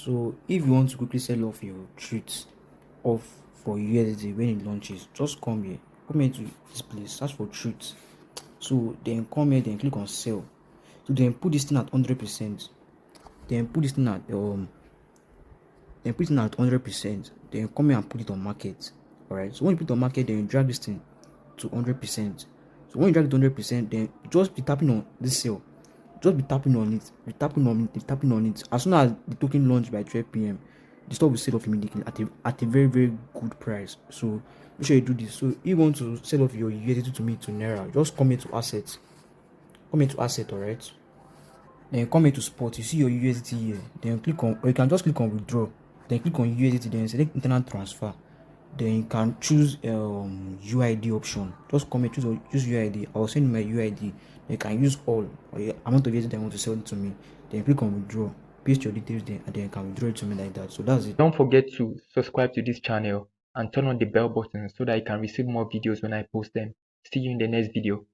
So if you want to quickly sell off your truth off for USD when it launches, just come here to this place, search for truth. So then come here, then click on sell. So then put this thing at 100%. Then put this thing at 100%. Then come here and put it on market. Alright. So when you put it on market, then you drag this thing to 100%. So when you drag it to 100%, then just be tapping on this sell. Just be tapping on it, tapping on it. As soon as the token launch by 12 p.m., the stock will sell off immediately at a very, very good price. So make sure you do this. So if you want to sell off your USDT to me to Naira, just come here to assets. Alright. Then come here to spot. You see your USDT here. Then click on, or you can just click on withdraw. Then click on USDT. Then select internal transfer. Then you can choose UID option. Just come here, choose UID. I'll send you my UID. You can use all or the amount of USDT I want to sell it to me. Then click on withdraw. Paste your details there, and then you can withdraw it to me like that. So that's it. Don't forget to subscribe to this channel and turn on the bell button so that you can receive more videos when I post them. See you in the next video.